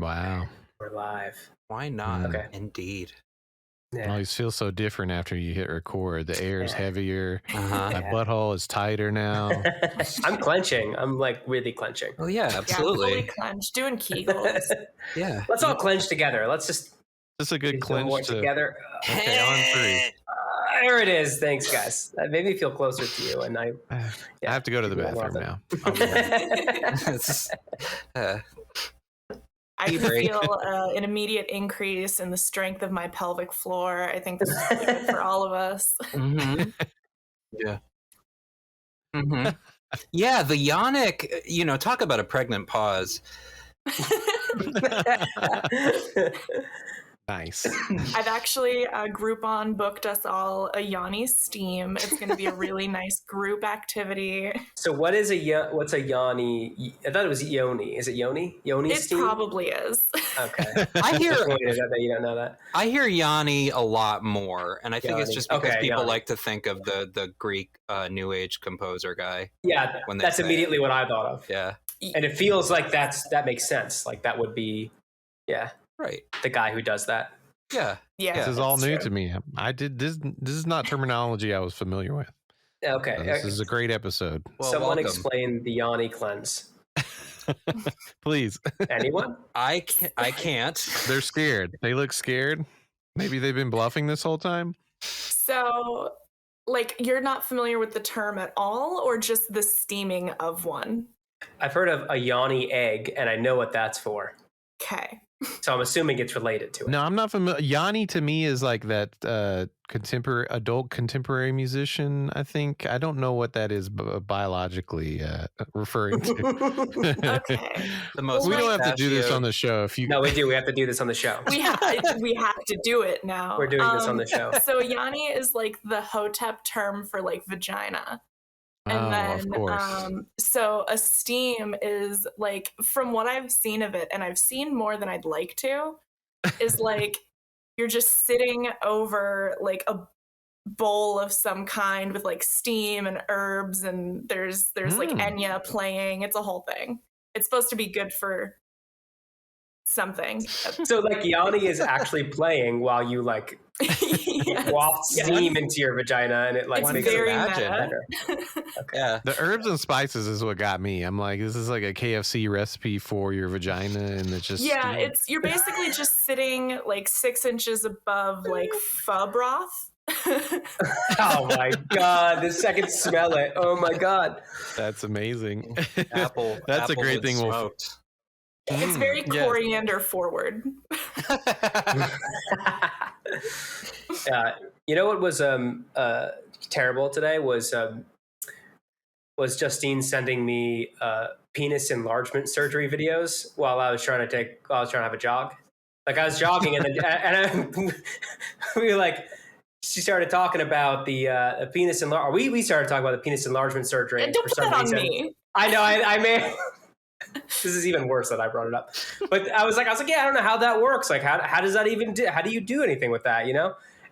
Wow. We're live. Why not? Okay. Indeed. Yeah. Always feels so different after you hit record. The air is heavier. Uh-huh. My butthole is tighter now. I'm clenching. I'm like really clenching. Oh yeah, absolutely. Yeah, fully clenched, doing Kegels. Yeah. Let's all clench together. Let's just It's a good do clinch more to together. Okay, on three. There it is. Thanks, guys. That made me feel closer to you. And I have to go to the bathroom now. I'll be right. I can feel an immediate increase in the strength of my pelvic floor. I think this is really good for all of us. Mm-hmm. Yeah. Mm-hmm. Yeah, the yonic, talk about a pregnant pause. Nice. I've actually Groupon booked us all a Yanni Steam. It's going to be a really nice group activity. So what's a Yanni? I thought it was Yoni. Is it Yoni? Yoni It steam? probably is. Okay. I hear that you don't know that. I hear Yanni a lot more, and I think it's just because people Yanni. like to think of the Greek New Age composer guy. Yeah, that's immediately what I thought of. Yeah, and it feels like that makes sense. Like that would be, right. The guy who does that. Yeah. This is all new to me. I did this. This is not terminology I was familiar with. Okay. So this is a great episode. Well, Someone welcome. explain the Yanni cleanse. Please. Anyone? I can't. They're scared. They look scared. Maybe they've been bluffing this whole time. So, you're not familiar with the term at all, or just the steaming of one? I've heard of a Yanni egg, and I know what that's for. Okay. So I'm assuming it's related to it. No, I'm not familiar. Yanni to me is like that adult contemporary musician. I think I don't know what that is biologically referring to. Okay. We don't have to do this on the show. No, we do. We have to do this on the show. We have to do it now. We're doing this on the show. So Yanni is like the Hotep term for vagina. And then, of course. So a steam is from what I've seen of it, and I've seen more than I'd like to, is you're just sitting over a bowl of some kind with steam and herbs, and there's Enya playing. It's a whole thing. It's supposed to be good for something. So Yanni is actually playing while you waft steam into your vagina, and it it's makes very it better. Okay. Yeah. The herbs and spices is what got me. I'm like, this is like a KFC recipe for your vagina, and it's just you're basically just sitting 6 inches above pho broth. Oh my god! The second smell it. Oh my god! That's amazing. Apple. That's a great thing. It's very coriander forward. You know what was terrible today was Justine sending me penis enlargement surgery videos while I was trying to have a jog. I was jogging and she started talking about the penis enlargement. We started talking about the penis enlargement surgery. And don't for put some that reason. on me. I know. I may. This is even worse that I brought it up. But I was like, yeah, I don't know how that works. How does that even do? How do you do anything with that?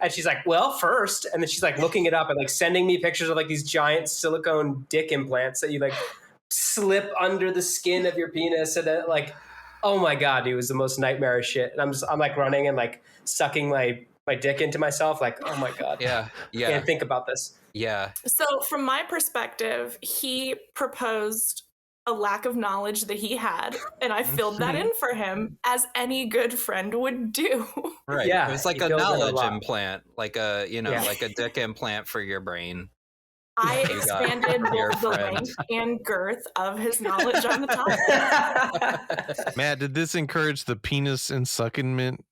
And she's like, well, first, and then she's looking it up and sending me pictures of these giant silicone dick implants that you slip under the skin of your penis, and then oh my god, dude, it was the most nightmarish shit. And I'm running and sucking my dick into myself, oh my god, Yeah. I can't think about this. Yeah. So from my perspective, he proposed a lack of knowledge that he had, and I filled that in for him, as any good friend would do. Right. Yeah, It was like a knowledge implant, like a dick implant for your brain. I expanded both the length and girth of his knowledge on the topic. Matt, did this encourage the penis and succulent?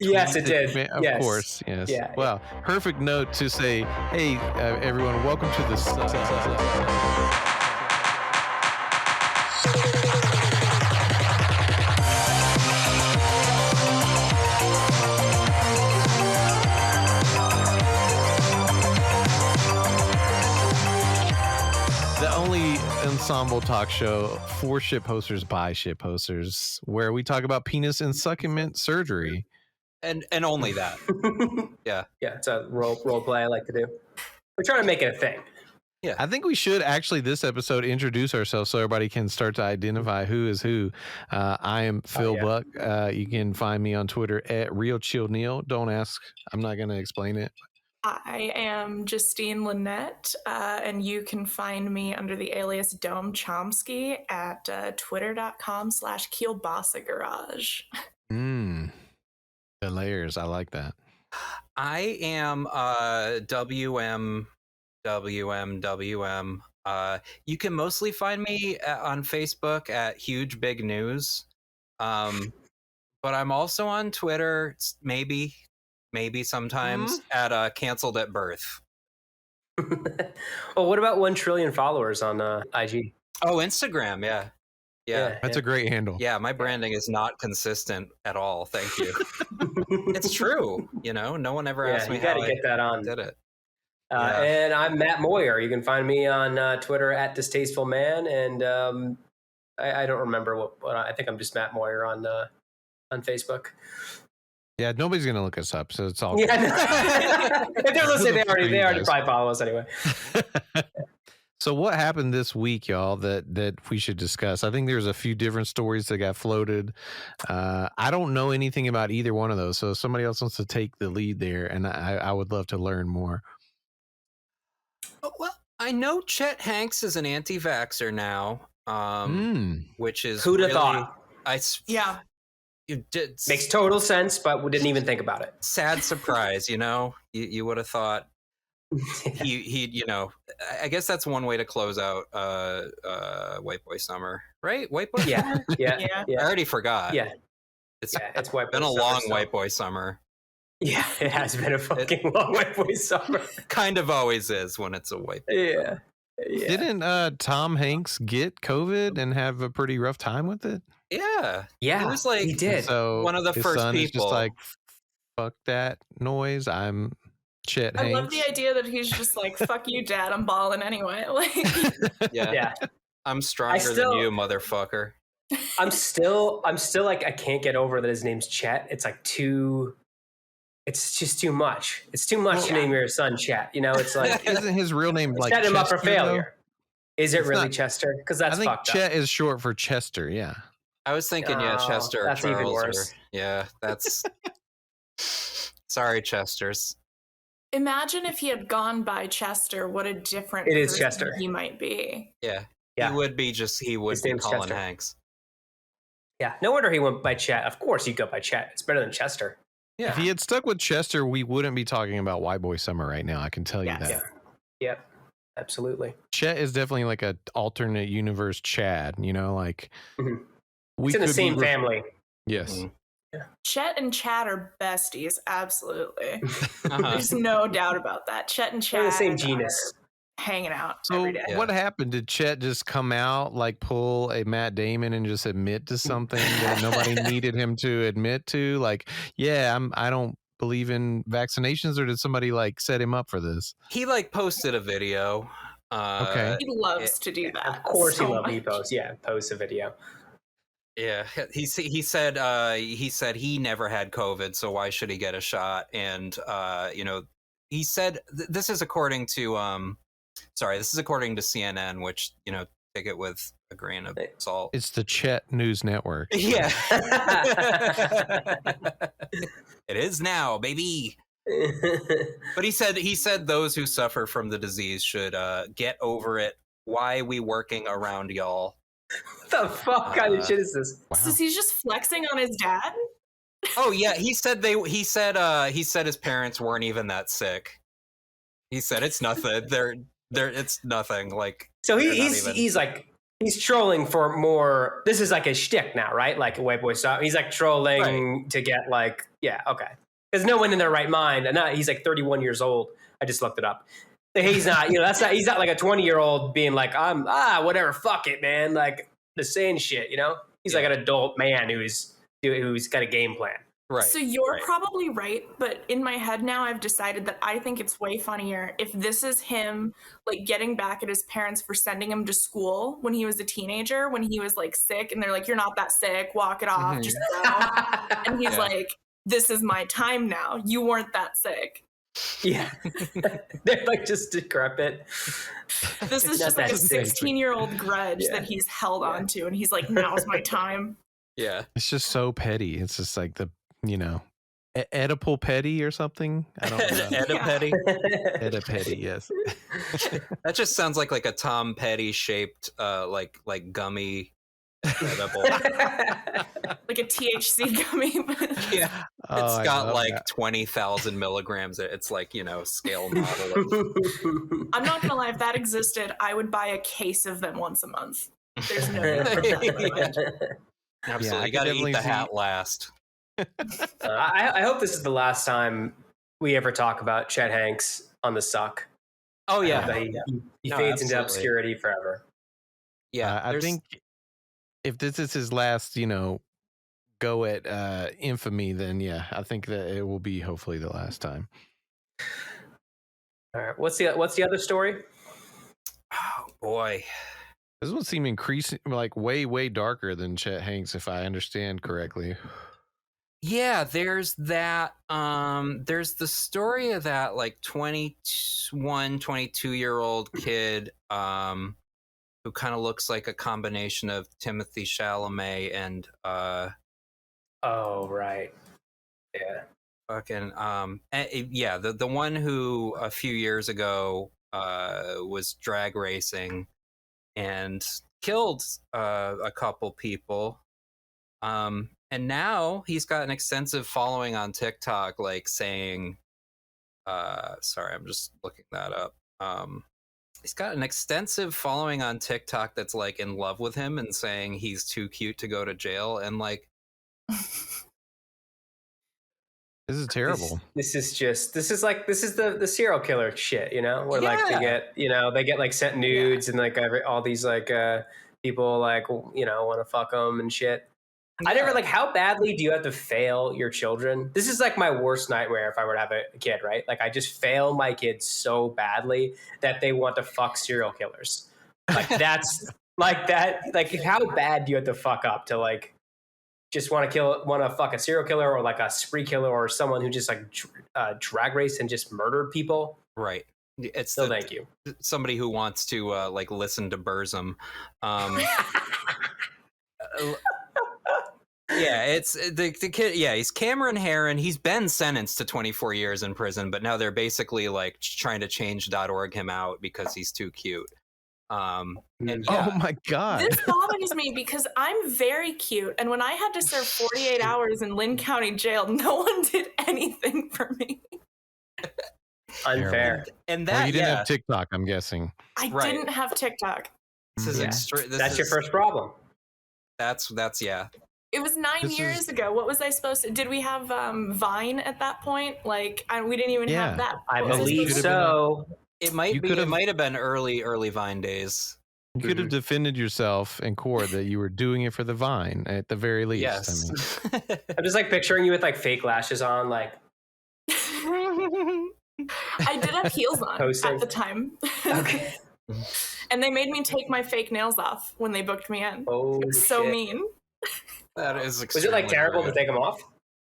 Yes, it did. Of course, yes. Yeah, well, perfect note to say, hey, everyone, welcome to the ensemble talk show for ship hosters by ship hosters, where we talk about penis and succulent surgery, and only that. Yeah, it's a role play I like to do. We're trying to make it a thing. Yeah. I think we should actually this episode introduce ourselves so everybody can start to identify who is who. I am Phil Buck. You can find me on Twitter at RealChillNeil. Don't ask. I'm not going to explain it. I am Justine Lynette, and you can find me under the alias Dome Chomsky at twitter.com/Kielbasa The layers. I like that. I am WM. You can mostly find me on Facebook at Huge Big News. But I'm also on Twitter, maybe sometimes at Canceled at Birth. Well, what about 1 trillion followers on IG? Oh, Instagram, yeah. That's a great handle. Yeah, my branding is not consistent at all. Thank you. It's true. No one ever asked me you got how to get that on. I did it. And I'm Matt Moyer. You can find me on Twitter at Distasteful Man, and I don't remember what I think I'm just Matt Moyer on Facebook. Yeah, nobody's gonna look us up, so it's all good. Yeah, if they're listening, they already probably follow us anyway. So what happened this week, y'all, that we should discuss? I think there's a few different stories that got floated. I don't know anything about either one of those, so if somebody else wants to take the lead there, and I would love to learn more. Well, I know Chet Hanks is an anti-vaxxer now, which is who'd have really, thought? Yeah. You did Makes total sense, but we didn't even think about it. sad surprise, you would have thought he I guess that's one way to close out White Boy Summer, right? White Boy Summer? Yeah. I already forgot. It's White Boy been a Summer, long so. White Boy Summer. Yeah, it has been a fucking long White Boy Summer. Kind of always is when it's a White Boy. Yeah. Didn't Tom Hanks get COVID and have a pretty rough time with it? Yeah. He was like he did. So one of the his first son is people. just like, fuck that noise. I'm Chet Hanks. I love the idea that he's just like, fuck you, Dad, I'm balling anyway. Like, yeah. I'm stronger than you, motherfucker. I'm still like, I can't get over that his name's Chet. It's like it's just too much. It's too much to name your son Chet. It's like, isn't his real name like setting him up for Chester, failure? Though? Is it It's really not- Chester? Because that's I think fucked Chet up. is short for Chester. Yeah. I was thinking, Chester or that's even Charles. worse. That's. Sorry, Chesters. imagine if he had gone by Chester, what a different It is person Chester. he might be. Yeah. Yeah. He would be His Colin name's Chester. Hanks. Yeah, no wonder he went by Chet. Of course he'd go by Chet. It's better than Chester. Yeah. If he had stuck with Chester, we wouldn't be talking about White Boy Summer right now. I can tell you Yes. that. Yep, absolutely. Chet is definitely like an alternate universe Chad. Mhm. We It's in the could be same family. Yes. Mhm. Chet and Chad are besties, absolutely. Uh-huh. There's no doubt about that. Chet and They're Chad the same are genus. hanging out So every day. Yeah. what happened? Did Chet just come out, like pull a Matt Damon and just admit to something that nobody needed him to admit to? Like, yeah, I don't believe in vaccinations, or did somebody like set him up for this? He posted a video. Okay. He loves to do that. Of course so he loves much. post. Yeah, post a video. Yeah, he said he never had COVID, so why should he get a shot? And he said this is according to CNN, which take it with a grain of salt. It's the Chet News Network. Yeah, it is now, baby. But he said those who suffer from the disease should get over it. Why we working around y'all? What the fuck kind of shit is this? Wow. So he's just flexing on his dad? Oh yeah, he said his parents weren't even that sick. He said it's nothing. It's nothing. Like, So they're not he's even- he's like he's trolling for more. This is like a shtick now, right? Like a White Boy stuff. He's like trolling to get like, yeah, okay. There's no one in their right mind, and he's like 31 years old. I just looked it up. He's not, he's not like a 20-year-old being like, whatever, fuck it, man. Like just saying shit, He's like an adult man who's got a game plan. right. So you're right. probably right, but in my head now I've decided that I think it's way funnier if this is him like getting back at his parents for sending him to school when he was a teenager, when he was like sick, and they're like, you're not that sick, walk it off, Mhm. just go. And he's Yeah. like, this is my time now. You weren't that sick. Yeah. They're like just decrepit. This is just like a 16-year-old grudge that he's held onto, and he's like, now's my time. Yeah. It's just so petty. It's just like the, Oedipal petty or something. I don't know. Edipetty. Edipetty, yes. That just sounds like a Tom Petty shaped like gummy edible. Like a THC gummy. Yeah. It's I got love like that. 20,000 milligrams. It's like, scale model. I'm not gonna lie, if that existed, I would buy a case of them once a month. There's no need. Absolutely. I You gotta could eat the definitely hat last. I hope this is the last time we ever talk about Chet Hanks on the Succ. Oh yeah. He No, fades into absolutely. obscurity forever. Yeah. I think if this is his last, go at infamy, then yeah, I think that it will be hopefully the last time. All right. What's the other story? Oh boy. This one seemed increasing, like way darker than Chet Hanks, if I understand correctly. Yeah, there's that. There's the story of that like 22-year-old kid who kind of looks like a combination of Timothy Chalamet and Oh, right. Yeah. fucking yeah, the one who a few years ago was drag racing and killed a couple people. And now he's got an extensive following on TikTok, like saying, sorry, I'm just looking that up. He's got an extensive following on TikTok that's like in love with him and saying he's too cute to go to jail. And like, This is terrible. This is the serial killer shit, where like they get like sent nudes and like all these like people like want to fuck them and shit. I never like, how badly do you have to fail your children? This is like my worst nightmare if I were to have a kid, right? Like I just fail my kids so badly that they want to fuck serial killers. Like that's like that. Like how bad do you have to fuck up to like just want to fuck a serial killer or like a spree killer or someone who just like drag race and just murdered people? right. It's Thank you. Somebody who wants to like listen to Burzum. Yeah, it's the kid. Yeah, he's Cameron Herron. He's been sentenced to 24 years in prison, but now they're basically like trying to change .org him out because he's too cute. And yeah. Oh my God. This bothers me because I'm very cute, and when I had to serve 48 hours in Lynn County Jail, no one did anything for me. Unfair. And Well, that you didn't have TikTok, I'm guessing. I Right. didn't have TikTok. this is Yeah. extreme. That's your first problem. That's yeah. It was 9 This years is- ago. What was I supposed to? Did we have Vine at that point? Like, we didn't even Yeah. have that. I What was believe supposed to- so. It might You be. could've- It might have been early Vine days. You could have defended yourself in court that you were doing it for the Vine at the very least. Yes. I mean, I'm just like picturing you with like fake lashes on, like I did have heels on Posting. at the time. okay. And they made me take my fake nails off when they booked me in. Oh, It was so shit. mean. That is. Was it like extremely terrible rude. to take them off?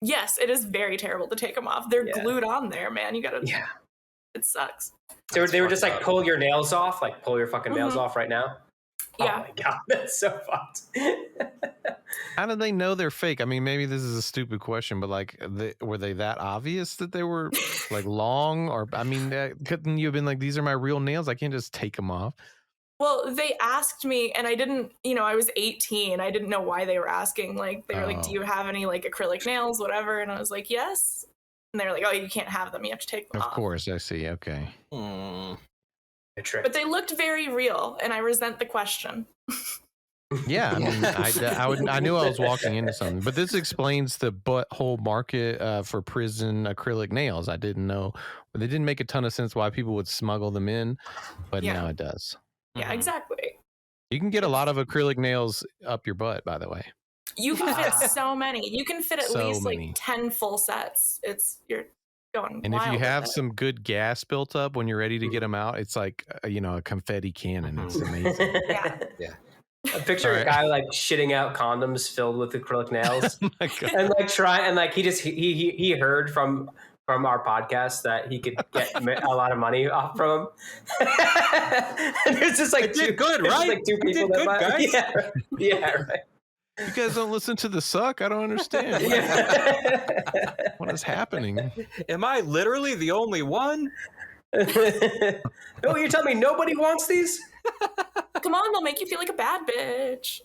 Yes, it is very terrible to take them off. They're Yeah. glued on there, man. You gotta. Yeah. It sucks. So they were just fucked like up. pull your nails off, like pull your fucking nails Mhm. off right now. Yeah. Oh my god, that's so fucked. how do they know they're fake? I mean, maybe this is a stupid question, but like, were they that obvious that they were like long? Or I mean, couldn't you have been like, these are my real nails? I can't just take them off. Well, they asked me, and I didn't. I was 18. I didn't know why they were asking. Like, they were like, Oh. "Do you have any like acrylic nails, whatever?" And I was like, "Yes." And they were like, "Oh, you can't have them. You have to take them Of off." course, I see. Okay. Hmm. A trick. But they looked very real, and I resent the question. Yeah, I mean, I knew I was walking into something, but this explains the butthole market for prison acrylic nails. I didn't know. They didn't make a ton of sense why people would smuggle them in, but Yeah. now it does. Yeah, Mhm. exactly. You can get a lot of acrylic nails up your butt, by the way. You can fit so many. You can fit at So least many. like 10 full sets. You're going And if wild you with have it. some good gas built up when you're ready to get them out, it's like a confetti cannon. It's amazing. Yeah. I picture All a right. guy like shitting out condoms filled with acrylic nails, Oh my God. and like he heard from from our podcast that he could get a lot of money off from. And there's just like did good, right? Like two people did good, that guys. Yeah, right. You guys don't listen to the Succ? I don't understand. What is happening? Am I literally the only one? Oh, you're telling me nobody wants these? Come on, they'll make you feel like a bad bitch.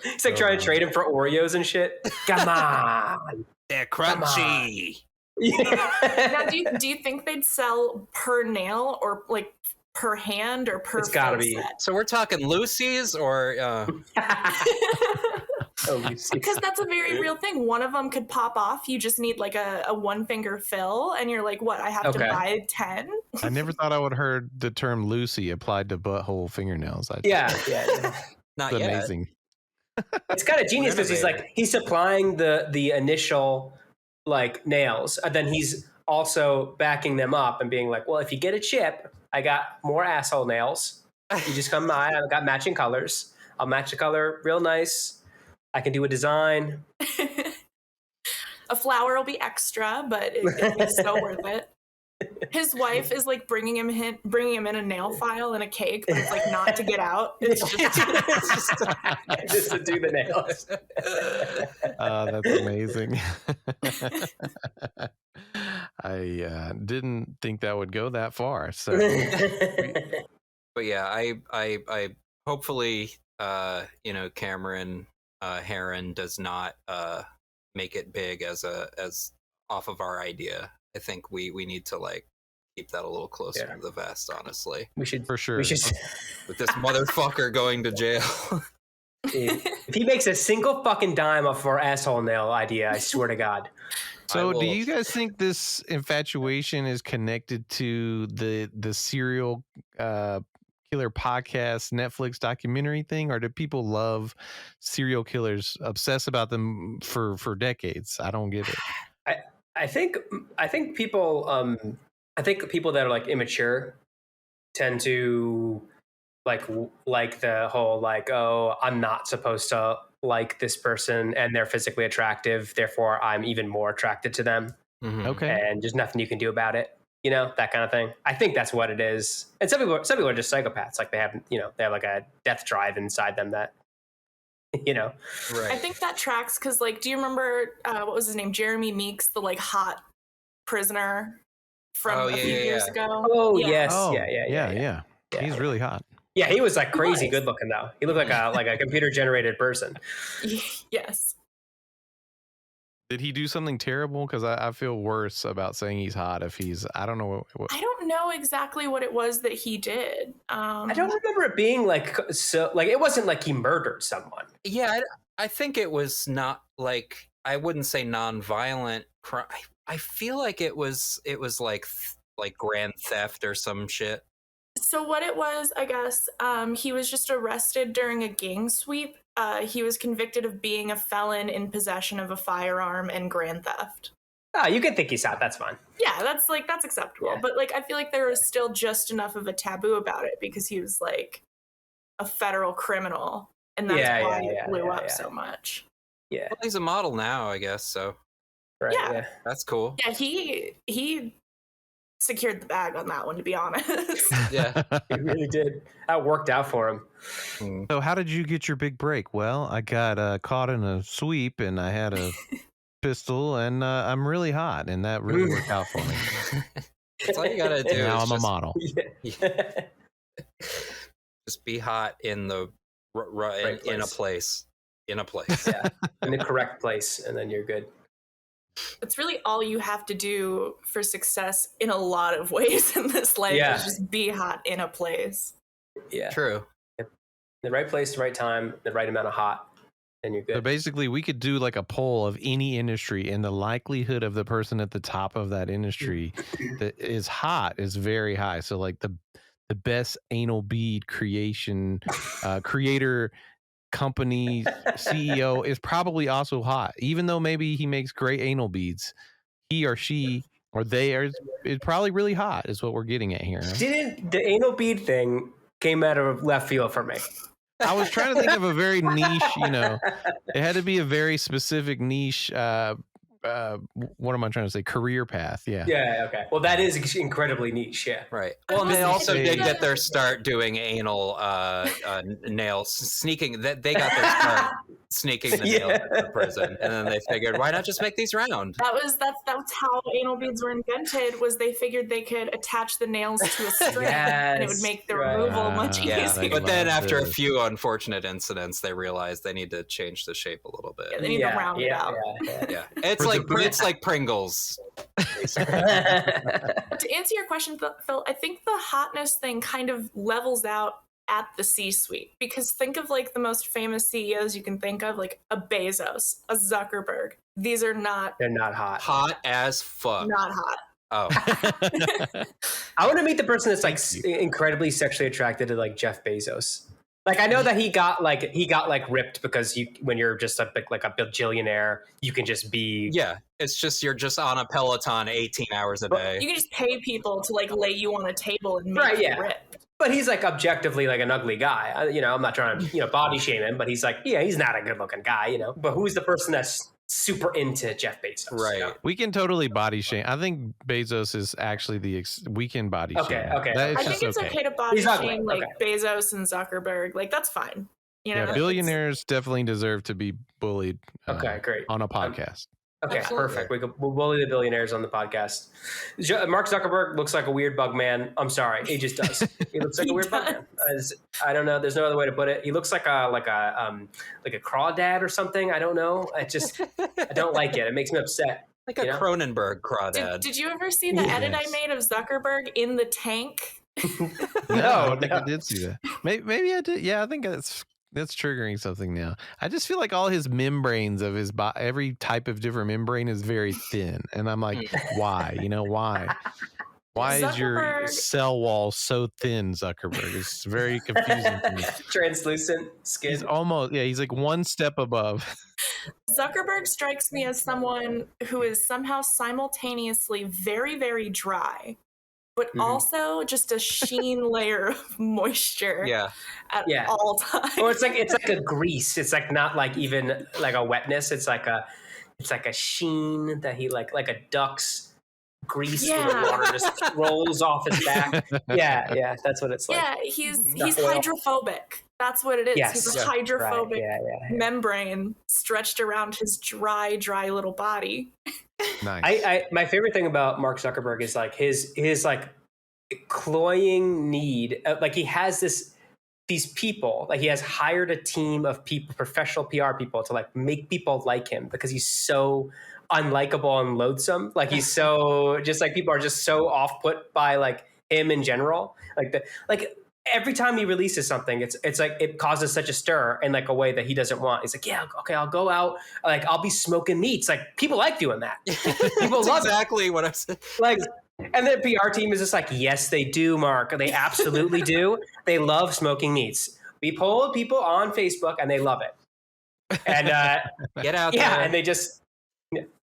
It's like trying to trade him for Oreos and shit. Come on. They're crunchy. Now, do you think they'd sell per nail or like per hand or per? It's gotta be. Set? So we're talking Lucy's or Because that's a very real thing. One of them could pop off. You just need like a one finger fill, and you're like, what? I have to buy 10. I never thought I would heard the term Lucy applied to butthole fingernails. Yeah. not It's yet. amazing. It's kind of genius because he's supplying the initial like nails, and then he's also backing them up and being like, well, if you get a chip, I got more asshole nails. You just come by. I've got matching colors. I'll match the color real nice. I can do a design. A flower will be extra, but it'll be so worth it. His wife is like bringing him in a nail file and a cake, but it's like not to get out. It's Just to do the nails. That's amazing. I didn't think that would go that far. So, But yeah, I hopefully Cameron Herron does not make it big as off of our idea. I think we need to like keep that a little closer to the vest, honestly. We should for sure. We should. With this motherfucker going to jail. If he makes a single fucking dime off of our asshole nail idea, I swear to God. So, do you guys think this infatuation is connected to the serial killer podcast Netflix documentary thing, or do people love serial killers, obsess about them for decades? I don't get it. I think people that are like immature tend to like the whole like, oh, I'm not supposed to like this person and they're physically attractive, therefore I'm even more attracted to them. Mm-hmm. Okay. And there's nothing you can do about it. You know, that kind of thing. I think that's what it is. And some people are just psychopaths. Like they have like a death drive inside them that, Right. I think that tracks because, like, do you remember what was his name? Jeremy Meeks, the like hot prisoner from a few years ago. Oh yeah. yes, Oh, yeah. He's really hot. Yeah, he was like crazy good looking though. He looked like a computer generated person. Yes. Did he do something terrible? Because I feel worse about saying he's hot if he's, I don't know what. I don't know exactly what it was that he did. I don't remember it being like so. Like it wasn't like he murdered someone. Yeah, I think it was not like, I wouldn't say non-violent crime. I feel like it was like grand theft or some shit. So what it was, I guess, he was just arrested during a gang sweep. He was convicted of being a felon in possession of a firearm and grand theft. Oh, you can think he's hot. That's fine. Yeah, that's acceptable. Yeah. But like, I feel like there was still just enough of a taboo about it because he was like a federal criminal, and that's why it blew up so much. Yeah, well, he's a model now, I guess. So, right, yeah, that's cool. Yeah, he secured the bag on that one, to be honest. Yeah, he really did. That worked out for him. So how did you get your big break? Well, I got caught in a sweep and I had a pistol and I'm really hot, and that really worked out for me. That's all you gotta do. Now I'm a model. Just be hot in the in a place. In a place. Yeah, in the correct place, and then you're good. It's really all you have to do for success in a lot of ways in this life is just be hot in a place. Yeah. True. The right place, the right time, the right amount of hot, and you're good. So basically, we could do like a poll of any industry, and the likelihood of the person at the top of that industry that is hot is very high. So like the best anal bead creator company CEO is probably also hot, even though maybe he makes great anal beads. He or she or they is probably really hot, is what we're getting at here. Didn't the anal bead thing came out of left field for me? I was trying to think of a very niche, it had to be a very specific niche what am I trying to say? Career path. Yeah. Yeah. Okay. Well, that is incredibly niche. Yeah. Right. But Well, and they also, also it's- did get their start doing anal nails, sneaking. That they got their start sneaking the nails into the prison, and then they figured, why not just make these round? That's how anal beads were invented. Was they figured they could attach the nails to a string, and it would Yes, make the right. removal much Yeah, easier. they But then love after a this. few unfortunate incidents, they realized they need to change the shape a little bit. They need to round it out. Yeah, it's For like the- it's like Pringles. To answer your question, Phil, I think the hotness thing kind of levels out at the C-suite, because think of like the most famous CEOs you can think of, like a Bezos, a Zuckerberg. These are not They're not hot. Hot as fuck. not hot. Oh, I want to meet the person that's like Thank incredibly sexually attracted to like Jeff Bezos. Like I know that he got ripped because when you're just a bajillionaire, you can just be yeah. It's just you're just on a Peloton 18 hours a day. You can just pay people to like lay you on a table and make Right, you yeah. rip. But he's like objectively like an ugly guy. I'm not trying to body shame him, but he's like, yeah, he's not a good looking guy, But who's the person that's super into Jeff Bezos? Right. We can totally body shame. I think Bezos is actually we can body Okay, shame. okay. That is I just think it's okay to body He's ugly, shame like okay. Bezos and Zuckerberg. Like that's fine. Yeah, billionaires definitely deserve to be bullied. Okay, great. On a podcast. Okay, Absolutely. perfect. We'll bully the billionaires on the podcast. Mark Zuckerberg looks like a weird bug man. I'm sorry, he just does. He looks like He a weird bug man. I don't know. There's no other way to put it. He looks like a crawdad or something. I don't know. I don't like it. It makes me upset. Like a Cronenberg crawdad. Did you ever see the edit I made of Zuckerberg in the tank? I don't think I did see that. Maybe I did. Yeah, I think that's triggering something now. I just feel like all his membranes of his body, every type of different membrane is very thin, and I'm like, why? Why? Why is your Zuckerberg- cell wall so thin, Zuckerberg? It's very confusing to me. Translucent skin. He's almost, he's like one step above. Zuckerberg strikes me as someone who is somehow simultaneously very, very dry, but also just a sheen layer of moisture at all times. Or it's like a grease. It's like not like even like a wetness. It's like a sheen that he like a duck's grease with the water just rolls off his back. Yeah, that's what it's like. Yeah, he's oil. hydrophobic. That's what it is. Yes. He's a Yeah, hydrophobic right. membrane stretched around his dry little body. Nice. My favorite thing about Mark Zuckerberg is like his like cloying need. Like he has these people. Like he has hired a team of people, professional PR people, to like make people like him because he's so unlikable and loathsome. Like he's so just like people are just so off put by like him in general. Like every time he releases something, it's like it causes such a stir in like a way that he doesn't want. He's like, yeah, okay, I'll go out. Like I'll be smoking meats. Like people like doing that. People love exactly what I said. like, and the PR team is just like, yes, they do, Mark. They absolutely do. They love smoking meats. We polled people on Facebook and they love it. And Get out yeah, there. and they just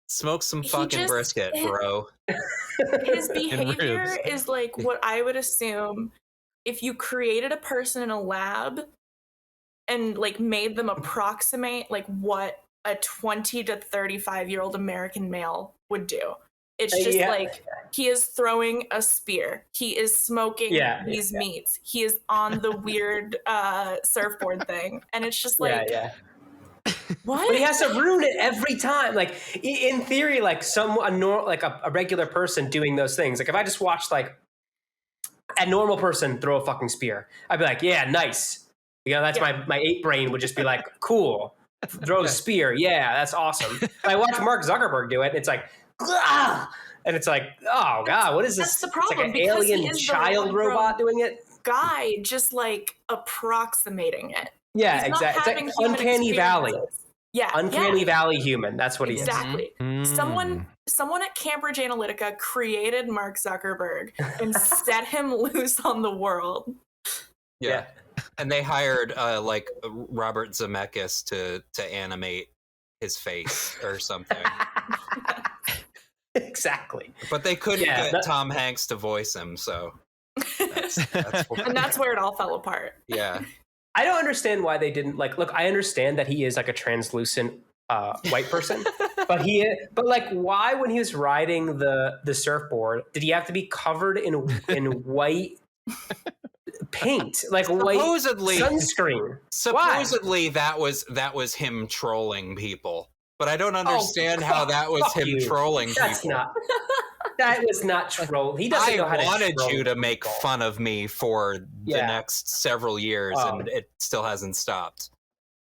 Smoke some He fucking just- brisket, bro. His behavior ribs. is like what I would assume if you created a person in a lab and like made them approximate like what a 20 to 35-year-old American male would do. It's just like he is throwing a spear. He is smoking these meats. He is on the weird surfboard thing. And it's just like, what? But he has to ruin it every time. Like in theory, like a regular person doing those things. Like if I just watched like a normal person throw a fucking spear, I'd be like, yeah, nice. That's my ape brain would just be like, cool. Throw the spear. Yeah, that's awesome. But I watch Mark Zuckerberg do it, and it's like, "Gah!" And it's like, oh god, what is this? That's the problem, It's like an because he alien is the child one robot doing it. Guy just like approximating it. Yeah, He's not exactly. It's having like human Uncanny Valley. experiences. Yeah, Uncanny Valley human. That's what he is. exactly. Mm. Someone at Cambridge Analytica created Mark Zuckerberg and set him loose on the world. Yeah. And they hired like Robert Zemeckis to animate his face or something. Exactly. But they couldn't Yeah, get Tom Hanks to voice him, so that's And that's where it all fell apart. yeah. I don't understand why they didn't look, I understand that he is like a translucent white person. But like, why when he was riding the surfboard did he have to be covered in white paint, like Supposedly, white sunscreen? Supposedly that was him trolling people, but I don't understand how that was him trolling people. That was not troll. He doesn't know how to troll. I wanted you to make fun of me for the next several years, and it still hasn't stopped.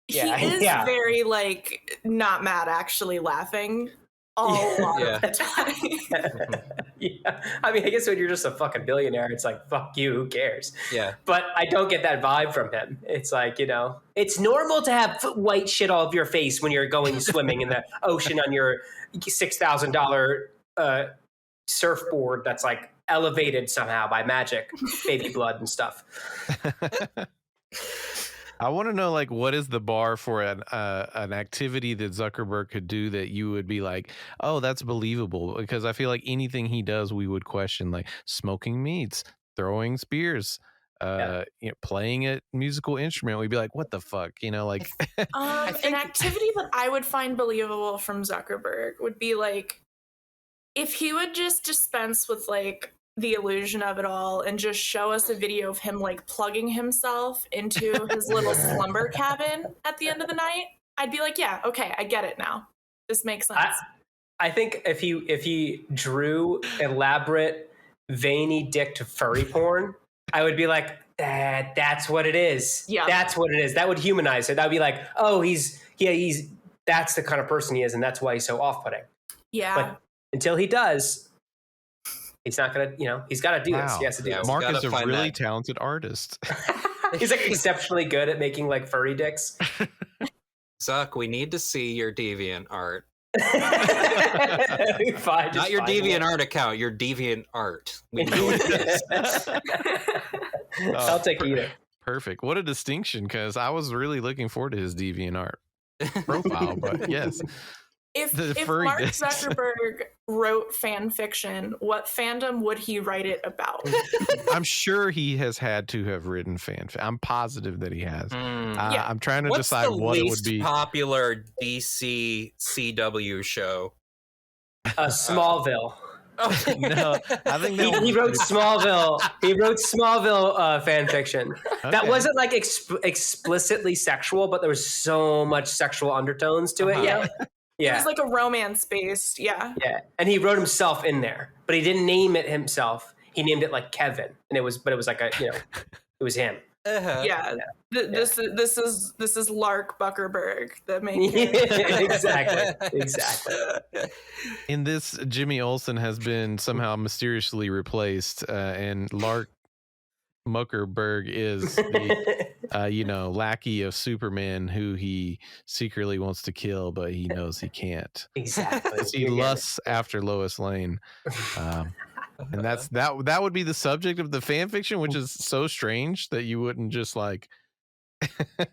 Yeah, he is very like not mad, actually laughing a lot of the time. Yeah, I mean, I guess when you're just a fucking billionaire, it's like, fuck you, who cares? Yeah. But I don't get that vibe from him. It's like, it's normal to have white shit all over your face when you're going swimming in the ocean on your $6,000 surfboard that's like elevated somehow by magic, baby blood and stuff. I want to know, like, what is the bar for an activity that Zuckerberg could do that you would be like, oh, that's believable? Because I feel like anything he does, we would question, like smoking meats, throwing spears, playing a musical instrument. We'd be like, what the fuck? Like an activity that I would find believable from Zuckerberg would be like, if he would just dispense with like the illusion of it all and just show us a video of him like plugging himself into his little slumber cabin at the end of the night, I'd be like, yeah, okay, I get it now. This makes sense. I think if he drew elaborate veiny dicked furry porn, I would be like, that's what it is. Yeah, that's what it is. That would humanize it. That would be like, oh, he's that's the kind of person he is, and that's why he's so off-putting. Yeah. But until he does, he's not gonna, he's got to do this. He has to do this. Mark is a really talented artist. He's like exceptionally good at making like furry dicks. Zuck, we need to see your Deviant art. Not your Deviant art account, your Deviant art. We know what it is. I'll take either. Perfect. What a distinction, because I was really looking forward to his Deviant art profile, but yes. If Mark Zuckerberg wrote fan fiction, what fandom would he write it about? I'm sure he has had to have written fanfic. I'm positive that he has. I'm trying to decide what it would be. Popular DC CW show? Smallville. No, I think he wrote Smallville. He wrote Smallville fan fiction. Okay. That wasn't like explicitly sexual, but there was so much sexual undertones to it. Yeah. It was like a romance based, Yeah, and he wrote himself in there, but he didn't name it himself. He named it like Kevin, but it was like it was him. Yeah. This is Lark Zuckerberg, the main character. Exactly. In this, Jimmy Olsen has been somehow mysteriously replaced, and Lark Zuckerberg is the lackey of Superman who he secretly wants to kill, but he knows he can't. Exactly. He lusts after Lois Lane. And that would be the subject of the fan fiction, which is so strange that you wouldn't just like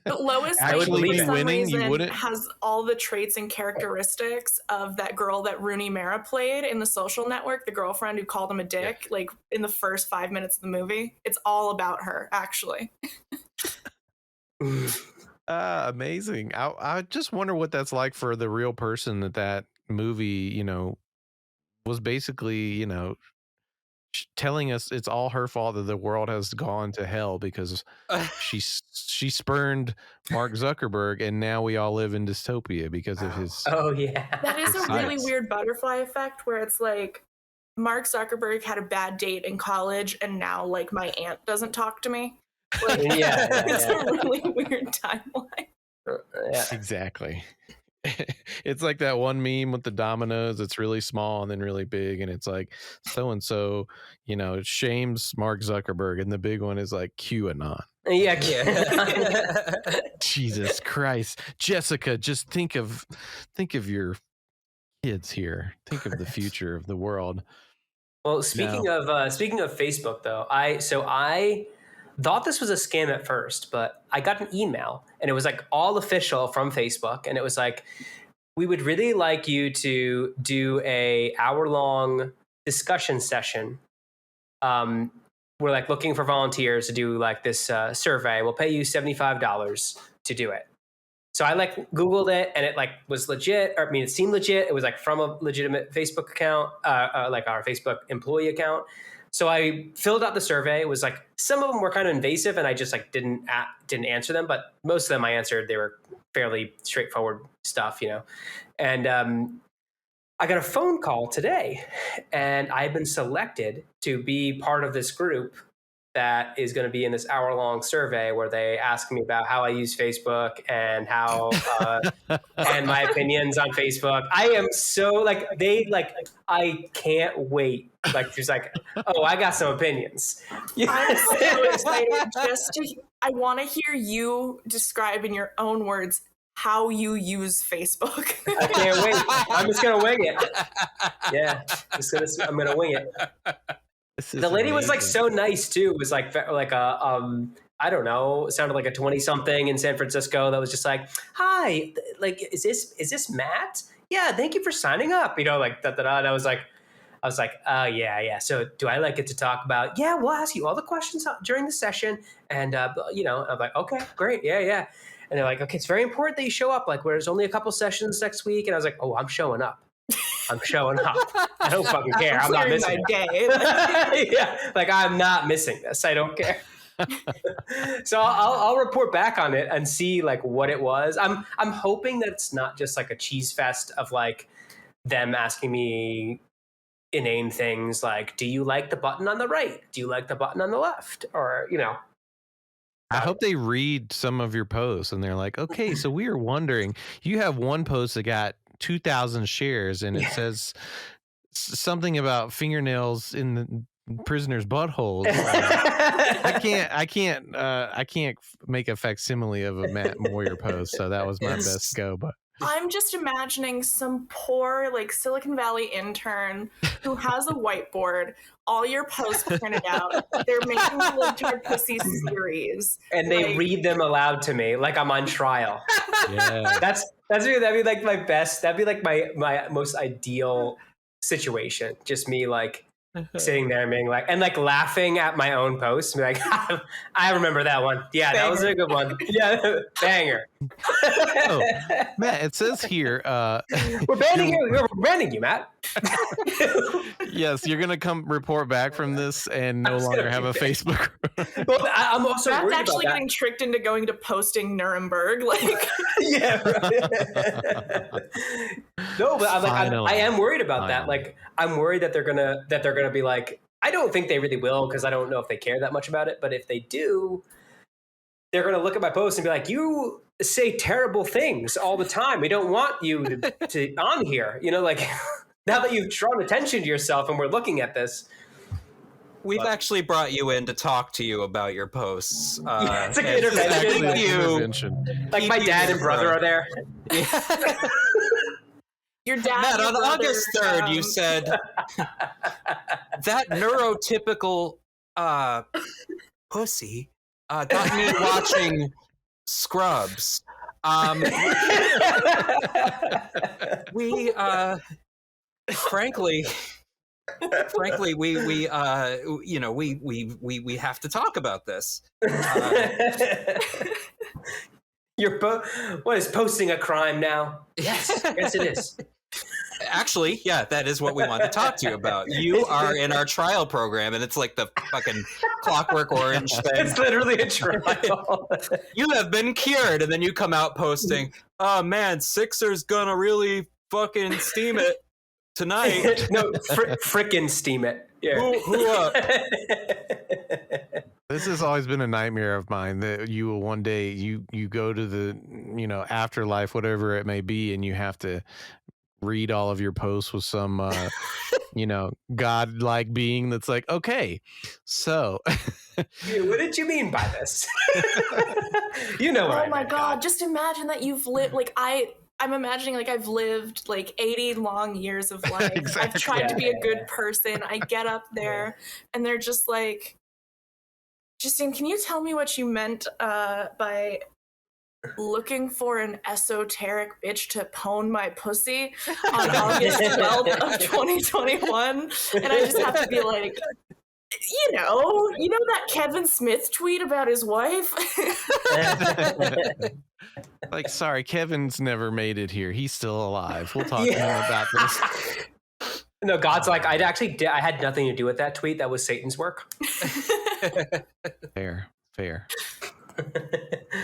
But Lois actually for some winning. reason, You wouldn't has all the traits and characteristics of that girl that Rooney Mara played in The Social Network, the girlfriend who called him a dick, like in the first 5 minutes of the movie. It's all about her, actually. Amazing. I just wonder what that's like for the real person that movie, was basically, telling us it's all her fault that the world has gone to hell because she spurned Mark Zuckerberg, and now we all live in dystopia because of his. Oh yeah, that is a really weird butterfly effect where it's like Mark Zuckerberg had a bad date in college, and now like my aunt doesn't talk to me. Like, it's a really weird timeline. Exactly. It's like that one meme with the dominoes. It's really small and then really big, and it's like so and so, shames Mark Zuckerberg, and the big one is like QAnon. Yeah. Jesus Christ, Jessica, just think of your kids here. Think of the future of the world. Well, speaking of Facebook, though, I thought this was a scam at first, but I got an email and it was like all official from Facebook. And it was like, we would really like you to do a hour-long discussion session. We're like looking for volunteers to do like this survey. We'll pay you $75 to do it. So I like Googled it, and it like was legit. Or, I mean, it seemed legit. It was like from a legitimate Facebook account, like our Facebook employee account. So I filled out the survey. It was like some of them were kind of invasive, and I just like didn't answer them. But most of them I answered. They were fairly straightforward stuff, you know. And I got a phone call today, and I've been selected to be part of this group that is going to be in this hour-long survey where they ask me about how I use Facebook and how and my opinions on Facebook. I am so like I can't wait. Like she's like, oh, I got some opinions. I'm so excited. I want to hear you describe in your own words how you use Facebook. I can't wait. I'm just gonna wing it. Yeah, I'm gonna wing it. The lady was like so nice too. It was like a I don't know, it sounded like a 20-something in San Francisco that was just like, hi, like is this Matt? Yeah, thank you for signing up. You know, like da da da. And I was like, oh yeah. So do I like get to talk about? Yeah, we'll ask you all the questions during the session, and you know, I'm like, okay, great, yeah. And they're like, okay, it's very important that you show up. Like, there's only a couple sessions next week, and I was like, oh, I'm showing up. I don't fucking care. I'm not missing it. Yeah, like I'm not missing this. I don't care. So I'll report back on it and see like what it was. I'm hoping that it's not just like a cheese fest of like them asking me inane things like, do you like the button on the right? Do you like the button on the left? Or, you know. I hope they read some of your posts and they're like, okay, so we were wondering, you have one post that got 2,000 shares and it says something about fingernails in the prisoner's buttholes. I can't make a facsimile of a Matt Moyer post, so that was my best go. But I'm just imagining some poor like Silicon Valley intern who has a whiteboard, all your posts printed out. They're making the Live to Your Pussy series, and they read them aloud to me like I'm on trial. Yeah, that'd be like my best. That'd be like my most ideal situation. Just me like sitting there and being like, and like laughing at my own post, and be like, I remember that one. Yeah, banger. That was a good one. Yeah, banger. Oh, Matt, it says here, we're banning you. We're banning you, Matt. Yes, you're gonna come report back from this and no longer have a Facebook. Well, I'm also Matt's worried actually about getting tricked into going to posting Nuremberg, like. Yeah. No, but I am worried about that. Like, I'm worried that they're gonna be like. I don't think they really will because I don't know if they care that much about it. But if they do, they're gonna look at my post and be like, "You say terrible things all the time. We don't want you to on here." You know, like. Now that you've drawn attention to yourself and we're looking at this. We've actually brought you in to talk to you about your posts. Yeah, it's like an intervention. Like my dad and brother are there. Yeah. Your dad, Matt, on August 3rd, you said that neurotypical pussy got me watching Scrubs. We frankly, we you know, we have to talk about this. What is posting a crime now? Yes, yes, it is. Actually, yeah, that is what we want to talk to you about. You are in our trial program, and it's like the fucking Clockwork Orange thing. It's literally a trial. You have been cured, and then you come out posting, "Oh man, Sixers gonna really fucking steam it tonight." No, frickin' steam it. Yeah. Who up? This has always been a nightmare of mine, that you will one day you go to the, you know, afterlife, whatever it may be, and you have to read all of your posts with some you know, godlike being that's like, okay, so Dude, what did you mean by this? You know what? Oh my god, just imagine that you've lived like I'm imagining like I've lived like 80 long years of life. Exactly. I've tried to be a good person. I get up there and they're just like, Justine, can you tell me what you meant by looking for an esoteric bitch to pwn my pussy on August 12th of 2021? And I just have to be like, You know that Kevin Smith tweet about his wife? Like, sorry, Kevin's never made it here. He's still alive. We'll talk to him about this. No, God's like, I had nothing to do with that tweet. That was Satan's work. Fair.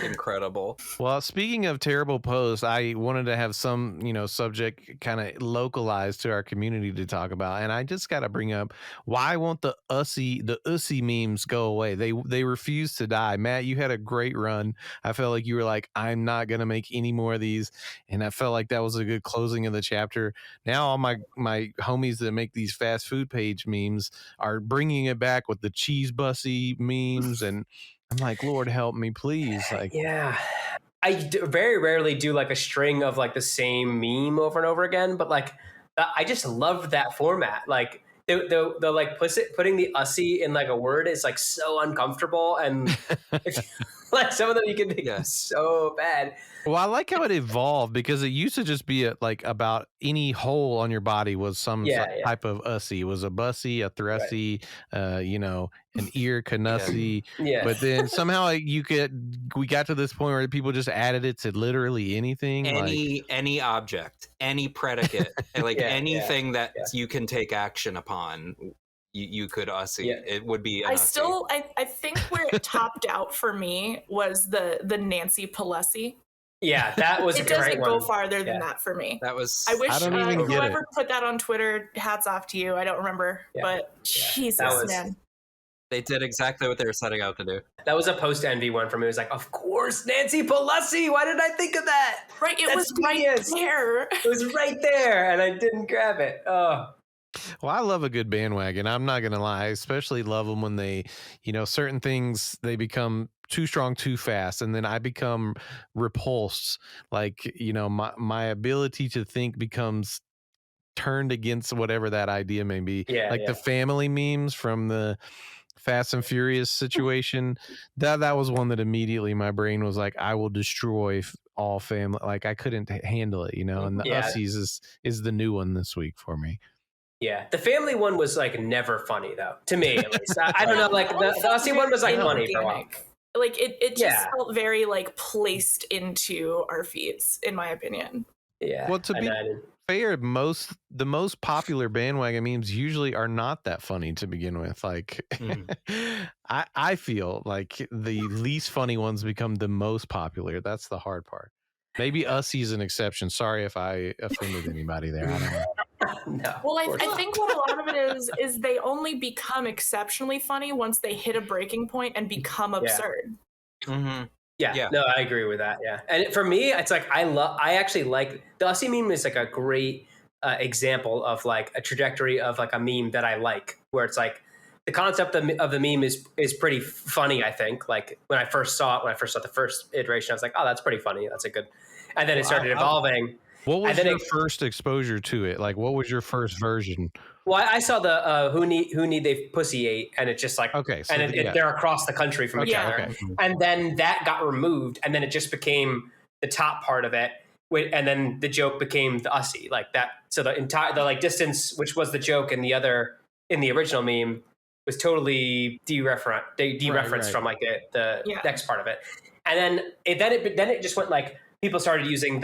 Incredible. Well, speaking of terrible posts, I wanted to have some, subject kind of localized to our community to talk about, and I just got to bring up, why won't the ussy memes go away? They refuse to die. Matt, you had a great run. I felt like you were like, I'm not gonna make any more of these, and I felt like that was a good closing of the chapter. Now all my homies that make these fast food page memes are bringing it back with the cheese bussy memes, and I'm like, Lord help me, please. Like, yeah, very rarely do like a string of like the same meme over and over again, but like I just loved that format. Like the like putting the ussy in like a word is like so uncomfortable, and like some of them you can make so bad. Well, I like how it evolved, because it used to just be like about any hole on your body was some type of ussy. It was a bussy, a thrusty, an ear canussy. Yeah. But then somehow we got to this point where people just added it to literally anything. Any object, any predicate, like anything that you can take action upon. You could ussy. Yeah. It would be. I think where it topped out for me was the Nancy Pelosi. Yeah, that was a great one. It doesn't go farther than that for me. That was. I wish whoever put that on Twitter, hats off to you. I don't remember, but Jesus, man. They did exactly what they were setting out to do. That was a post-envy one for me. It was like, of course, Nancy Pelosi. Why did I think of that? Right, it was right there. It was right there, and I didn't grab it. Oh. Well, I love a good bandwagon. I'm not going to lie. I especially love them when they, certain things, they become too strong too fast, and then I become repulsed. Like, my ability to think becomes turned against whatever that idea may be. The family memes from the Fast and Furious situation, that was one that immediately my brain was like, I will destroy all family. Like, I couldn't handle it, and the ussies is the new one this week for me. Yeah, the family one was like never funny though, to me at least. I don't know, like the ussy one was like funny for a while. Like it just felt very like placed into our feeds, in my opinion. Yeah. Well, to be fair, the most popular bandwagon memes usually are not that funny to begin with. Like, I feel like the least funny ones become the most popular. That's the hard part. Maybe ussy is an exception. Sorry if I offended anybody there. I don't know. No, well, I think what a lot of it is they only become exceptionally funny once they hit a breaking point and become absurd. Mm-hmm. Yeah, no, I agree with that. Yeah, and for me, it's like I actually like the ussy meme is like a great example of like a trajectory of like a meme that I like, where it's like the concept of the meme is pretty funny. I think like when I first saw the first iteration, I was like, oh, that's pretty funny. That's a good, and then it started evolving. What was your first exposure to it? Like, what was your first version? Well, I saw the who need they pussy ate, and it's just like okay, so and they're across the country from each other, and then that got removed, and then it just became the top part of it, and then the joke became the ussy like that. So the entire like distance, which was the joke in the original meme, was totally dereferenced from like the next part of it, and then it just went like. People started using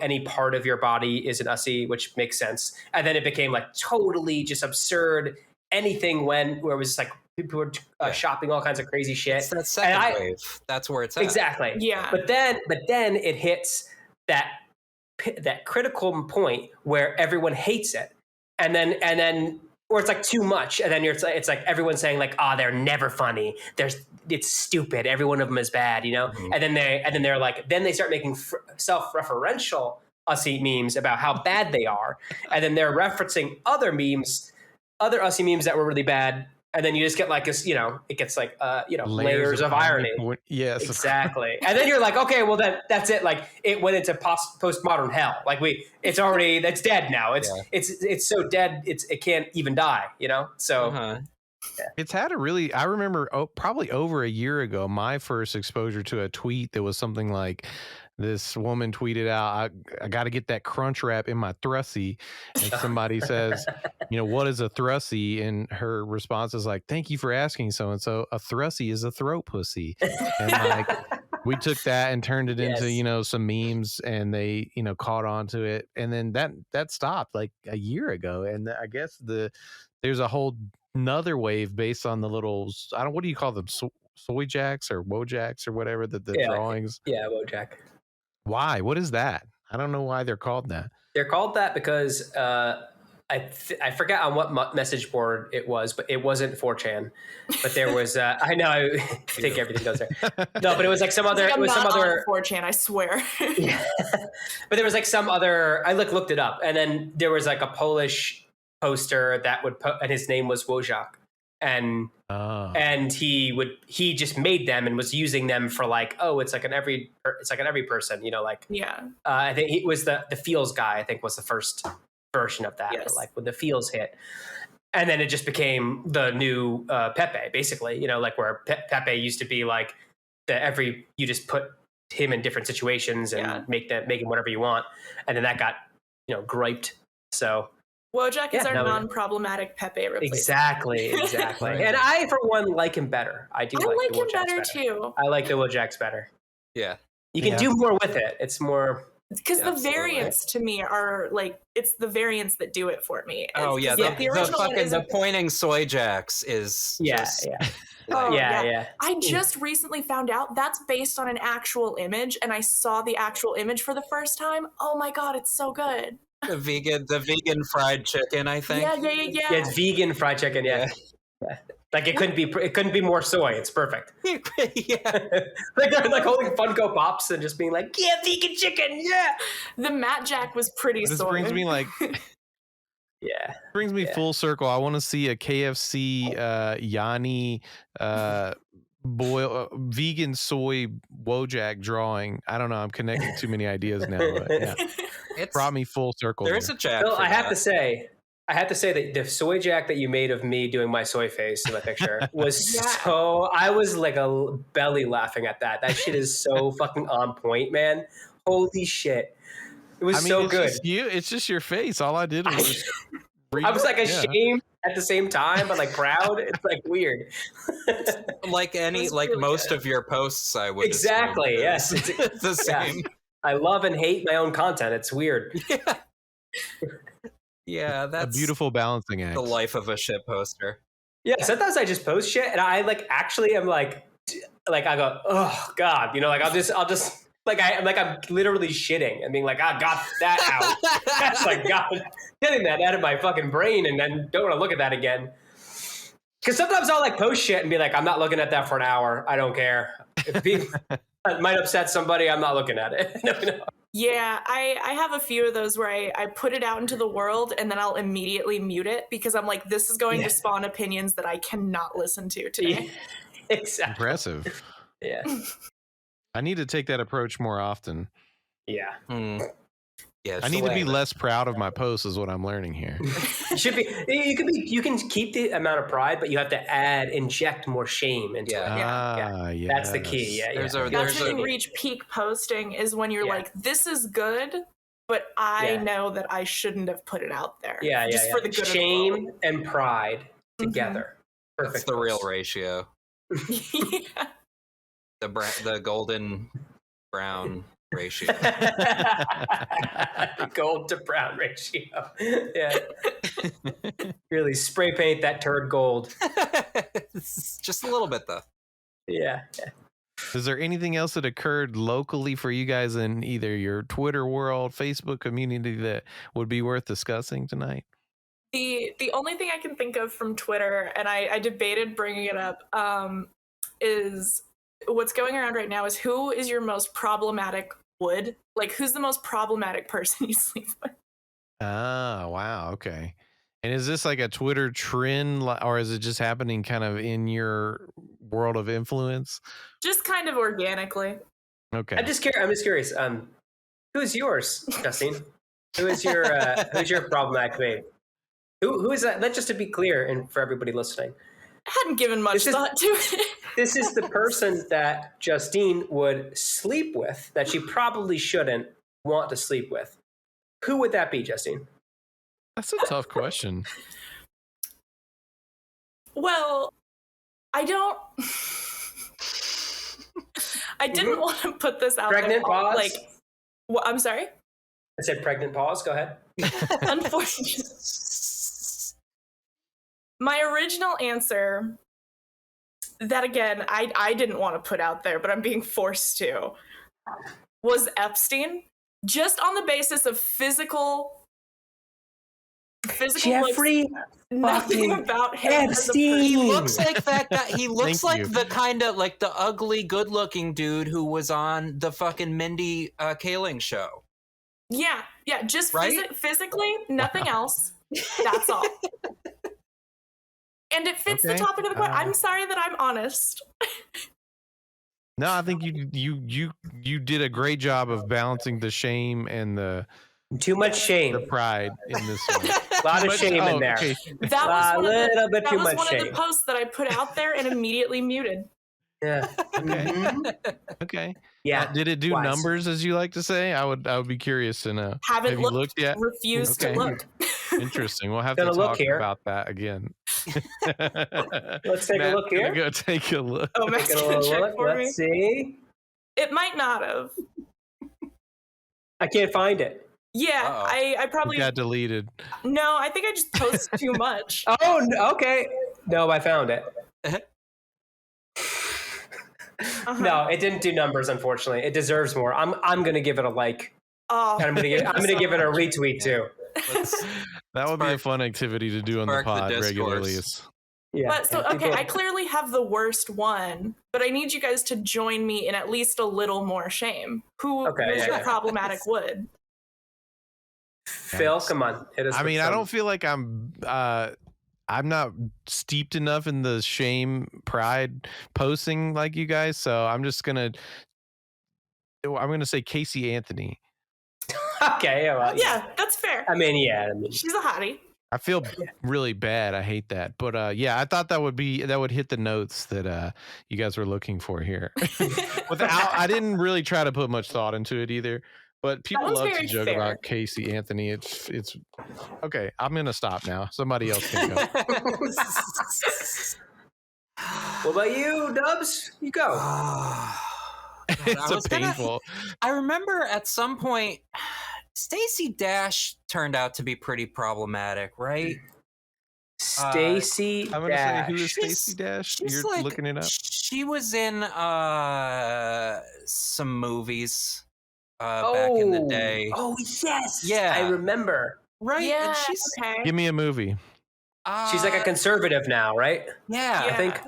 any part of your body is an ussy, which makes sense. And then it became like totally just absurd. Anything where it was like people were shopping all kinds of crazy shit. It's that second wave. That's where it's at. Exactly. Yeah. But then it hits that critical point where everyone hates it. And then or it's like too much, and then it's like everyone's saying like, "Oh, they're never funny. It's stupid. Every one of them is bad," Mm-hmm. And then they start making self-referential ussy memes about how bad they are, and then they're referencing other ussy memes that were really bad, and then you just get like this, it gets like layers of irony. Yes, exactly. And then you're like, okay, well that's it. Like it went into postmodern hell. Like that's dead now. It's so dead. It can't even die. So. Uh-huh. Yeah. It's had I remember probably over a year ago, my first exposure to a tweet that was something like this woman tweeted out, I got to get that crunch wrap in my thrussie. And somebody says, what is a thrussie? And her response is like, thank you for asking so-and-so. A thrussie is a throat pussy. And like, we took that and turned it into, some memes, and they, caught on to it. And then that stopped like a year ago. And I guess there's a whole another wave based on the little, what do you call them? Soy Jacks or Wojacks or whatever, the drawings. Yeah, Wojak. Why? What is that? I don't know why they're called that. They're called that because I forget on what message board it was, but it wasn't 4chan. But there was I know I think everything goes there. No, but it was like some other. Like, it was some other 4chan. I swear. Yeah. But there was like some other. I looked it up, and then there was like a Polish poster that would and his name was Wojak. And he just made them and was using them for like, it's like an every person, like, I think he was the feels guy, I think was the first version of that. Yes. Like when the feels hit, and then it just became the new Pepe, basically, like where Pepe used to be like you just put him in different situations and make him whatever you want, and then that got griped. So Wojak is our non-problematic Pepe replacement. Exactly. And I, for one, like him better. I like him better too. I like the Wojaks better. Yeah. You can do more with it. It's more... Because the variants to me are like, it's the variants that do it for me. Oh, yeah. The original the pointing Soy Jacks is... Yeah. I just recently found out that's based on an actual image, and I saw the actual image for the first time. Oh my God, it's so good. The vegan fried chicken, I think. Yeah. Yeah, it's vegan fried chicken. Yeah. Like it couldn't be more soy. It's perfect. Yeah. Like they're like holding Funko Pops and just being like, yeah, vegan chicken. Yeah. The Matt Jack was pretty soy. This brings me like. Yeah. Brings me full circle. I want to see a KFC Yanni vegan soy Wojak drawing. I don't know. I'm connecting too many ideas now. But yeah. It brought me full circle. There's a Jack. Phil, I have to say that the Soy Jack that you made of me doing my soy face in the picture was so. I was like a belly laughing at that. That shit is so fucking on point, man. Holy shit. It was so good. It's just your face. All I did was I was like ashamed at the same time, but like proud. It's like weird. Like most of your posts, I would exactly. Yes, it's the same. I love and hate my own content. It's weird. Yeah, that's a beautiful balancing act. The life of a shit poster. Yeah, sometimes I just post shit, and I like actually am like I go, oh God, like I'll just. I'm literally shitting and being like, I got that out. That's like, God, getting that out of my fucking brain, and then don't want to look at that again. Because sometimes I'll like post shit and be like, I'm not looking at that for an hour. I don't care. If it might upset somebody, I'm not looking at it. No. Yeah, I have a few of those where I put it out into the world and then I'll immediately mute it because I'm like, this is going to spawn opinions that I cannot listen to today. Yeah, exactly. Impressive. Yeah. I need to take that approach more often. Yeah. Yeah. I need to be less proud of my posts is what I'm learning here. You should be. You can keep the amount of pride, but you have to inject more shame into it. Yeah. That's the key. Yeah. That's when you reach peak posting is when you're like, this is good, but I know that I shouldn't have put it out there. Yeah. Just for the good shame of the world. and pride together. Perfect. That's the real ratio. Yeah. The golden brown ratio. Gold to brown ratio. Yeah. Really spray paint that turd gold. Just a little bit though. Yeah. Is there anything else that occurred locally for you guys in either your Twitter world, Facebook community that would be worth discussing tonight? The only thing I can think of from Twitter, and I debated bringing it up, is what's going around right now is who is your most problematic wood? Like, who's the most problematic person you sleep with? Ah, wow. Okay. And is this like a Twitter trend, or is it just happening kind of in your world of influence? Just kind of organically. Okay. I'm just curious. Who's yours, Justine? Who is your problematic babe? Who is that? Just to be clear, and for everybody listening, hadn't given much thought to it. This is the person that Justine would sleep with that she probably shouldn't want to sleep with. Who would that be, Justine? That's a tough question. Well, I didn't want to put this out Pregnant there. pause? Like, well, I'm sorry? I said pregnant pause. Go ahead. Unfortunately. My original answer, that again, I didn't want to put out there, but I'm being forced to, was Epstein. Just on the basis of physical Jeffrey nothing about him. Epstein. He looks like that guy. He looks Thank like you. the kind of like the ugly, good-looking dude who was on the fucking Mindy Kaling show. Yeah, just Right? physically, nothing else. That's all. And it fits the Okay. topic of the question. I'm sorry that I'm honest. No, I think you did a great job of balancing the shame and the Too much shame. pride in this one. A lot of shame in there. Okay. That was one, little bit that too was much one of shame. the posts that I put out there and immediately muted. Yeah. Mhm. Okay. Yeah. Did it do Wise. numbers, as you like to say? I would be curious to know. Haven't Have you looked, looked yet? refused Okay. to look. Interesting. We'll have to Gonna look talk here. about that again. Let's take a Matt's look gonna here. Go take a look. Oh, Matt's Take a gonna little check look. for me. Let's see. It might not have. I can't find it. Yeah, Uh-oh. I It probably got deleted. no. I think I just posted too much. Oh, okay. No, I found it. Uh-huh. No, it didn't do numbers. Unfortunately, it deserves more. I'm gonna give it a like. Oh, And I'm gonna give it a retweet too. Let's- That would be a Spark- fun activity to do on the spark the pod discourse. regularly. Yeah. But so and okay, people- I clearly have the worst one, but I need you guys to join me in at least a little more shame. Who's yeah, your yeah. problematic wood? Phil, come on, hit us. I with mean, I some- don't feel like I'm not steeped enough in the shame pride posting like you guys, so I'm gonna say Casey Anthony. Okay, yeah, well, Yeah, that's fair. I mean, yeah. I mean, She's a hottie. I feel really bad. I hate that, but yeah, I thought that would hit the notes that you guys were looking for here. I didn't really try to put much thought into it either. But people one's love to very joke fair. about Casey Anthony. It's okay. I'm gonna stop now. Somebody else can go. what about you, Dubs? You go. It's a painful. I remember at some point, Stacey Dash turned out to be pretty problematic, right? Stacy I'm gonna say who is Dash. Stacey Dash? She's You're like- looking it up. She was in some movies back in the day, Oh yes. Yeah. I remember. right? Yeah, And she's okay. Give me a movie. She's like a conservative now, right? yeah, I think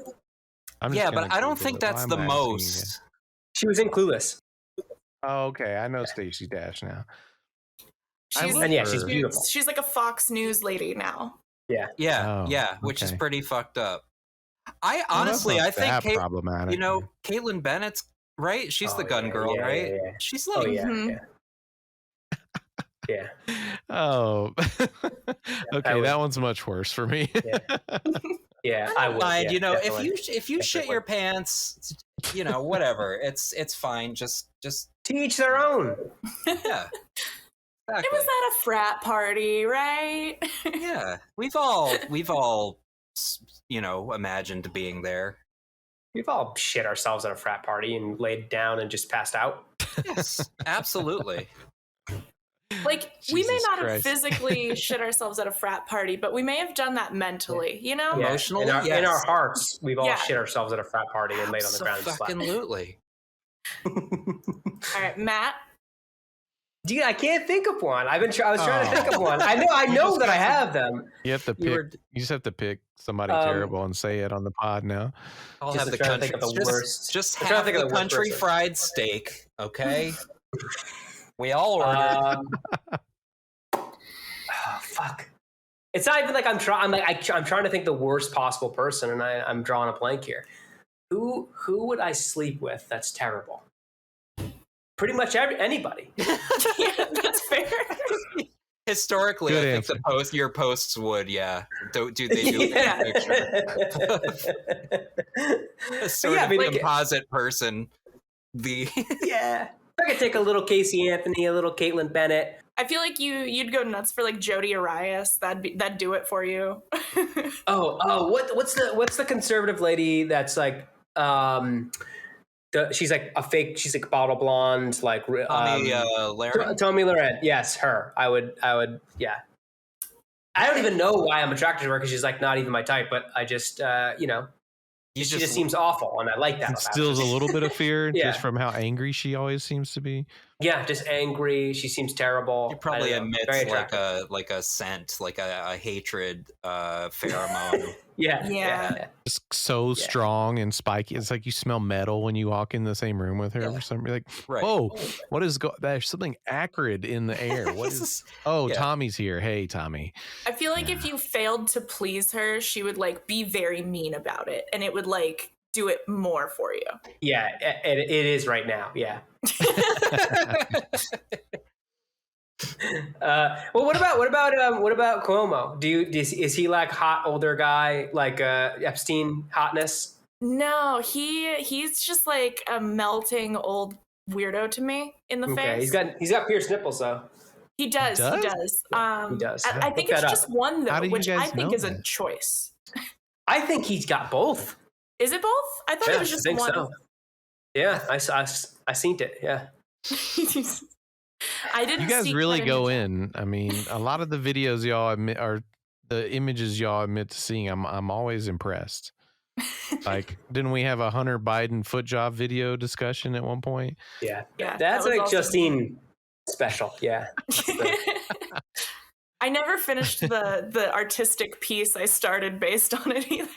I'm just yeah, gonna but I don't Google think it. Why that's am the I asking you most. she was in Clueless. again? Oh, okay. I know Stacey Dash now. I She's, love And yeah, her. she's beautiful. she's like a Fox News lady now. Yeah, Oh, yeah, which is okay. pretty fucked up. I Well, that's honestly, not I think that problematic. you know, Caitlin Bennett's right. She's the Oh, gun yeah, girl, yeah, right? yeah, yeah. She's Oh like, yeah, Mhm. yeah. Yeah. Oh, okay. would- That one's much worse for me. Yeah, I would. fine. yeah, You know, definitely. if you shit your pants, you know, whatever. It's fine. Just To each their own. yeah. It Exactly. was at a frat party, right? Yeah, we've all you know, imagined being there. We've all shit ourselves at a frat party and laid down and just passed out. Yes, absolutely. Like, we may Jesus not have Christ. physically shit ourselves at a frat party, but we may have done that mentally, you know? Yeah. Emotionally, in our yes. hearts, we've all Yeah. shit ourselves at a frat party and laid on the ground and slept. Absolutely. All right, Matt. Dude, I can't think of one. I was trying to think of one. I You know just that I got to- have them. You have to pick. You were- You just have to pick somebody Um, terrible and say it on the pod now. I'll Just have the trying to country. think of the worst. Just I'm trying to have think of the the worst country person. fried steak, okay? We all ordered. Oh, fuck. It's not even like I'm trying. I'm trying to think the worst possible person, and I'm drawing a blank here. Who would I sleep with? That's terrible. Pretty much anybody. Yeah, that's fair. Historically, Good I think your posts would, yeah. Do they do Yeah. a picture? A sort of composite person. Yeah. I could take a little Casey Anthony, a little Caitlin Bennett. I feel like you'd go nuts for like Jodi Arias. That'd do it for you. What's the conservative lady that's like she's like a fake, she's like bottle blonde, like Tomi Lahren? Tomi Lahren. Yes, her. I would yeah. I don't even know why I'm attracted to her because she's like not even my type, but I just she just seems awful, and I like that. Instills a little bit of fear Yeah. just from how angry she always seems to be. Yeah, just angry. She seems terrible. She probably emits like a scent, like a hatred pheromone. Yeah. Just so strong and spiky. It's like you smell metal when you walk in the same room with her or something. You're like, whoa, what is there's something acrid in the air. What is Tommy's here. Hey, Tommy. I feel like if you failed to please her, she would like be very mean about it, and it would like do it more for you. Yeah, it is right now. Yeah. Well, what about Cuomo? Is he like hot older guy, like Epstein hotness? No, he's just like a melting old weirdo to me in the face. He's got pierced nipples though. He does. He does. I think it's just one though, which I think is a choice. I think he's got both. Is it both? I thought it was just one. So. Yeah, I seen it. Yeah. I didn't. You guys really go in. I mean, a lot of the videos y'all admit, or the images y'all admit to seeing, I'm always impressed. Like, didn't we have a Hunter Biden foot job video discussion at one point? Yeah. That's like Justine special. Yeah. I never finished the artistic piece I started based on it either.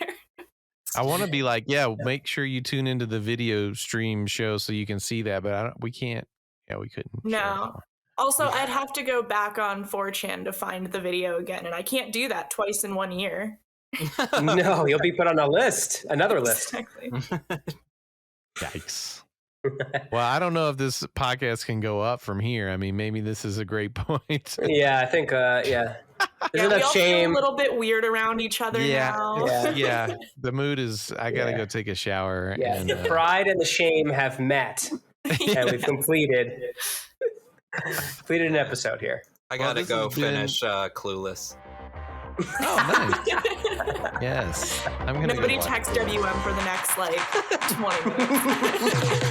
I want to be like, make sure you tune into the video stream show so you can see that, but we can't. Yeah, we couldn't. No. Also, I'd have to go back on 4chan to find the video again, and I can't do that twice in 1 year. No, you'll be put on a list, another list. Exactly. Yikes. Well, I don't know if this podcast can go up from here. I mean, maybe this is a great point. Yeah, I think, There's we all feel a little bit weird around each other now. Yeah. The mood is, I got to go take a shower. Yeah, and, the pride and the shame have met. And we've completed an episode here. I gotta go finish Clueless. Oh, nice. Yes. Nobody text WM for the next 20 minutes.